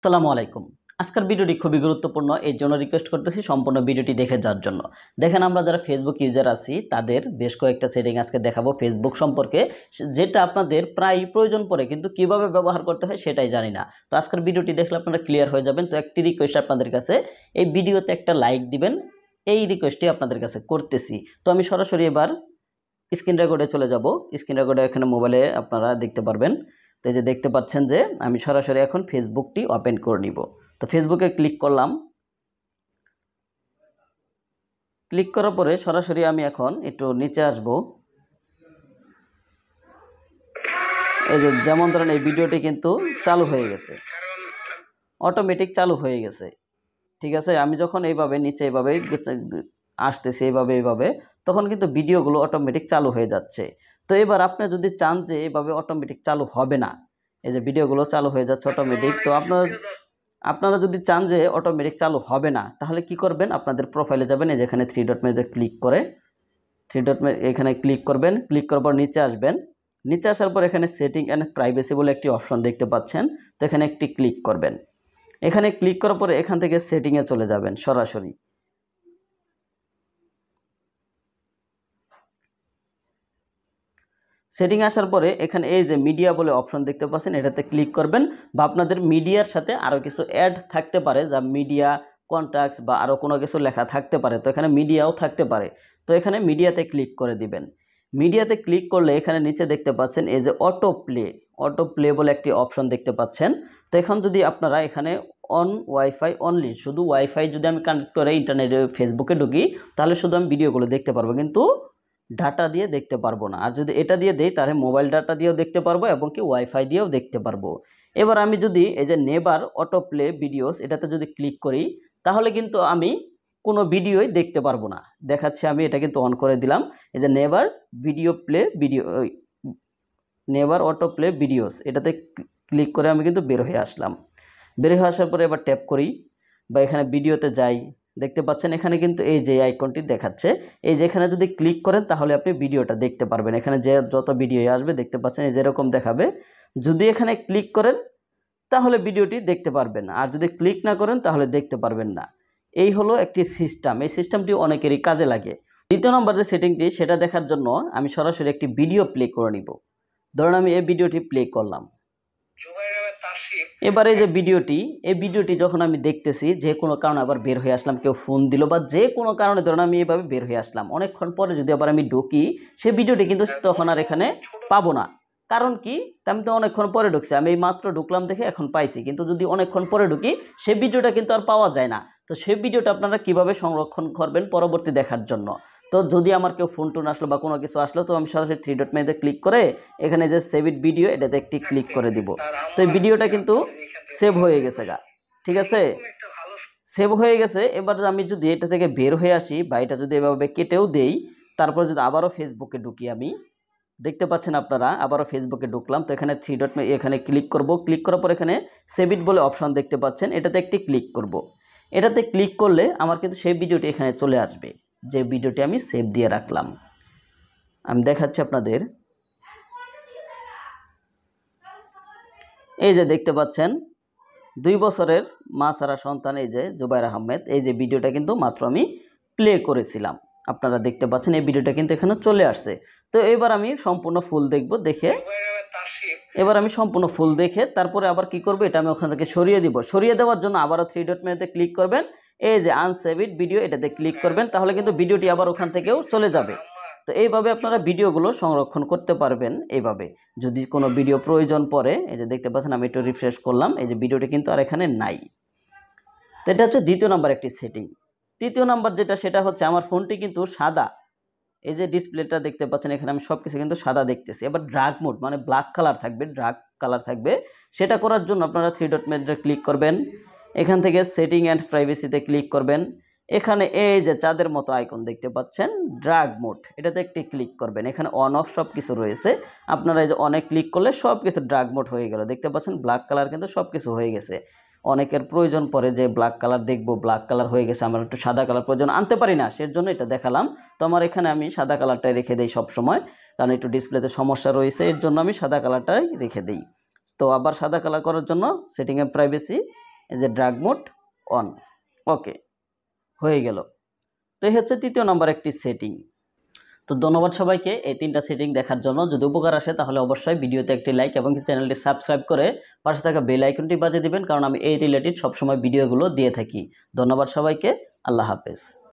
আসসালামু আলাইকুম। আজকের ভিডিওটি খুবই গুরুত্বপূর্ণ, এই জন্য রিকোয়েস্ট করতেছি সম্পূর্ণ ভিডিওটি দেখে যাওয়ার জন্য। দেখেন, আমরা যারা ফেসবুক ইউজার আছি তাদের বেশ কয়েকটা সেটিং আজকে দেখাবো ফেসবুক সম্পর্কে, যেটা আপনাদের প্রায় প্রয়োজন পড়ে কিন্তু কিভাবে ব্যবহার করতে হয় সেটাই জানি না। তো আজকের ভিডিওটি দেখলে আপনারা ক্লিয়ার হয়ে যাবেন। তো একটি রিকোয়েস্ট আপনাদের কাছে, এই ভিডিওতে একটা লাইক দিবেন, এই রিকোয়েস্টটি আপনাদের কাছে করতেছি। তো আমি সরাসরি এবার স্ক্রিন রেকর্ডে চলে যাব। স্ক্রিন রেকর্ডে এখানে মোবাইলে আপনারা দেখতে পারবেন। তো এই যে দেখতে পাচ্ছেন যে আমি সরাসরি এখন ফেসবুকটি ওপেন করে নিব। তো ফেসবুকে ক্লিক করলাম। ক্লিক করার পরে সরাসরি আমি এখন একটু নিচে আসব। এই যে যেমন ধরেন এই ভিডিওটি কিন্তু চালু হয়ে গেছে, অটোমেটিক চালু হয়ে গেছে। ঠিক আছে, আমি যখন এইভাবে নিচে এইভাবে আসতেছি এইভাবে তখন কিন্তু ভিডিওগুলো অটোমেটিক চালু হয়ে যাচ্ছে। তো এবার আপনি যদি চান যে এইভাবে অটোমেটিক চালু হবে না, এই যে ভিডিওগুলো চালু হয়ে যাচ্ছে অটোমেটিক, তো আপনারা যদি চান যে অটোমেটিক চালু হবে না, তাহলে কি করবেন, আপনাদের প্রোফাইলে যাবেন, এই যেখানে থ্রি ডট মেনুতে ক্লিক করে এখানে ক্লিক করবেন। ক্লিক করার পর নিচে আসবেন। নিচে আসার পর এখানে সেটিং অ্যান্ড প্রাইভেসি বলে একটি অপশন দেখতে পাচ্ছেন। তো এখানে একটি ক্লিক করবেন। এখানে ক্লিক করার পরে এখান থেকে সেটিংয়ে চলে যাবেন সরাসরি। সেটিং আসার পরে এখানে এই যে মিডিয়া বলে অপশন দেখতে পাচ্ছেন, এটাতে ক্লিক করবেন। বা আপনাদের মিডিয়ার সাথে আরও কিছু অ্যাড থাকতে পারে, যা মিডিয়া কন্ট্যাক্টস বা আরও কোনো কিছু লেখা থাকতে পারে, তো এখানে মিডিয়াও থাকতে পারে। তো এখানে মিডিয়াতে ক্লিক করে দিবেন। মিডিয়াতে ক্লিক করলে এখানে নিচে দেখতে পাচ্ছেন এই যে অটো প্লে বলে একটি অপশন দেখতে পাচ্ছেন। তো এখন যদি আপনারা এখানে অন ওয়াইফাই অনলি, শুধু ওয়াইফাই যদি আমি কানেক্ট করে ইন্টারনেটে ফেসবুকে ঢুকি, তাহলে শুধু আমি ভিডিওগুলো দেখতে পারবো, কিন্তু ডাটা দিয়ে দেখতে পারবো না। আর যদি এটা দিয়ে দেই তাহলে মোবাইল ডাটা দিয়েও দেখতে পারবো এবং কি ওয়াইফাই দিয়েও দেখতে পারবো। এবার আমি যদি এই যে নেভার অটো প্লে ভিডিওস, এটাতে যদি ক্লিক করি, তাহলে কিন্তু আমি কোনো ভিডিওই দেখতে পারবো না। দেখাচ্ছে, আমি এটা কিন্তু অন করে দিলাম। এই যে নেভার অটো প্লে ভিডিওস, এটাতে ক্লিক করে আমি কিন্তু বের হয়ে আসলাম। বের হয়ে আসার পরে এবার ট্যাপ করি বা এখানে ভিডিওতে যাই, দেখতে পাচ্ছেন এখানে কিন্তু এই যে আইকনটি দেখাচ্ছে, এই যে এখানে যদি ক্লিক করেন তাহলে আপনি ভিডিওটা দেখতে পারবেন। এখানে যে যত ভিডিও আসবে দেখতে পাচ্ছেন এই যেরকম দেখাবে। যদি এখানে ক্লিক করেন তাহলে ভিডিওটি দেখতে পারবেন, আর যদি ক্লিক না করেন তাহলে দেখতে পারবেন না। এই হলো একটি সিস্টেম, এই সিস্টেমটি অনেকেরই কাজে লাগে। দ্বিতীয় নম্বর যে সেটিংটি, সেটা দেখার জন্য আমি সরাসরি একটি ভিডিও প্লে করে নিব। ধরুন আমি এই ভিডিওটি প্লে করলাম। এবারে যে এই ভিডিওটি যখন আমি দেখতেছি, যে কোনো কারণে আবার বের হয়ে আসলাম, কেউ ফোন দিল বা যে কোনো কারণে ধরুন আমি এভাবে বের হয়ে আসলাম, অনেকক্ষণ পরে যদি আবার আমি ঢুকি, সেই ভিডিওটি কিন্তু তখন আর এখানে পাবো না। কারণ কি, আমি তো অনেকক্ষণ পরে ঢুকছি, আমি এই মাত্র ঢুকলাম দেখে এখন পাইছি, কিন্তু যদি অনেকক্ষণ পরে ঢুকি সেই ভিডিওটা কিন্তু আর পাওয়া যায় না। তো সেই ভিডিওটা আপনারা কিভাবে সংরক্ষণ করবেন পরবর্তী দেখার জন্য, তো যদি আমার কেউ ফোন টোন আসলো বা কোনো কিছু আসলো, তো আমি সরাসরি থ্রি ডট মেনুতে ক্লিক করে এখানে যে সেভ ইট ভিডিও, এটাতে একটি ক্লিক করে দিব। তো এই ভিডিওটা কিন্তু সেভ হয়ে গেছে গা। ঠিক আছে, সেভ হয়ে গেছে। এবার আমি যদি এটা থেকে বের হয়ে আসি বা এটা যদি এভাবে কেটেও দেই, তারপর যদি আবারও ফেসবুকে ঢুকি, আমি দেখতে পাচ্ছেন আপনারা আবারও ফেসবুকে ঢুকলাম। তো এখানে থ্রি ডট এখানে ক্লিক করব। ক্লিক করার পর এখানে সেভ ইট বলে অপশন দেখতে পাচ্ছেন, এটাতে একটি ক্লিক করব। এটাতে ক্লিক করলে আমার কিন্তু সেই ভিডিওটি এখানে চলে আসবে, যে ভিডিওটি আমি সেভ দিয়ে রাখলাম। আমি দেখাচ্ছি আপনাদের। এই যে দেখতে পাচ্ছেন 2 বছরের মা ছাড়া সন্তান, এই যে জুবাইর আহমেদ, এই যে ভিডিওটা কিন্তু মাত্র আমি প্লে করেছিলাম, আপনারা দেখতে পাচ্ছেন এই ভিডিওটা কিন্তু এখানে চলে আসছে। তো এবার আমি সম্পূর্ণ ফুল দেখব, দেখে তারপরে আবার কি করব, এটা আমি ওখান থেকে সরিয়ে দিব। সরিয়ে দেওয়ার জন্য আবারও থ্রি ডট মেনুতে ক্লিক করবেন, এই যে আনসেভ ইট ভিডিও, এটাতে ক্লিক করবেন, তাহলে কিন্তু ভিডিওটি আবার ওখান থেকেও চলে যাবে। তো এইভাবে আপনারা ভিডিওগুলো সংরক্ষণ করতে পারবেন। এইভাবে যদি কোনো ভিডিও প্রয়োজন পড়ে, এই যে দেখতে পাচ্ছেন আমি একটু রিফ্রেশ করলাম, এই যে ভিডিওটি কিন্তু আর এখানে নাই। তো এটা হচ্ছে দ্বিতীয় নাম্বার একটি সেটিং। তৃতীয় নাম্বার যেটা, সেটা হচ্ছে আমার ফোনটি কিন্তু সাদা, এই যে ডিসপ্লেটা দেখতে পাচ্ছেন এখানে আমি সব কিছু কিন্তু সাদা দেখতেছি। এবার ড্রাগ মোড মানে ব্ল্যাক কালার থাকবে, সেটা করার জন্য আপনারা থ্রি ডট মেনুতে ক্লিক করবেন। এখান থেকে সেটিং অ্যান্ড প্রাইভেসিতে ক্লিক করবেন। এখানে এই যে চাঁদের মতো আইকন দেখতে পাচ্ছেন ড্রাগ মোড, এটাতে একটি ক্লিক করবেন। এখানে অন অফ সব কিছু রয়েছে, আপনারা এই যে অনেক ক্লিক করলে সব কিছু ড্রাগ মোড হয়ে গেল। দেখতে পাচ্ছেন ব্ল্যাক কালার কিন্তু সব কিছু হয়ে গেছে। অনেকের প্রয়োজন পড়ে যে ব্ল্যাক কালার দেখবো, ব্ল্যাক কালার হয়ে গেছে, আমার একটু সাদা কালার প্রয়োজন, আনতে পারি না, সের জন্য এটা দেখালাম। তো আমার এখানে আমি সাদা কালারটাই রেখে দিই সব সময়, কারণ একটু ডিসপ্লেতে সমস্যা রয়েছে, এর জন্য আমি সাদা কালারটাই রেখে দিই। তো আবার সাদা কালার করার জন্য সেটিংয়ে প্রাইভেসি, এই যে ড্রাগ মোড অন। ওকে, হয়ে গেল। তো এই হচ্ছে তৃতীয় নাম্বার একটি সেটিং। তো ধন্যবাদ সবাইকে এই 3টা সেটিং দেখার জন্য। যদি উপকার আসে তাহলে অবশ্যই ভিডিওতে একটি লাইক এবং চ্যানেলটি সাবস্ক্রাইব করে পাশে থাকা বেল আইকনটি বাজিয়ে দিবেন, কারণ আমি এই রিলেটেড সবসময় ভিডিওগুলো দিয়ে থাকি। ধন্যবাদ সবাইকে, আল্লাহ হাফেজ।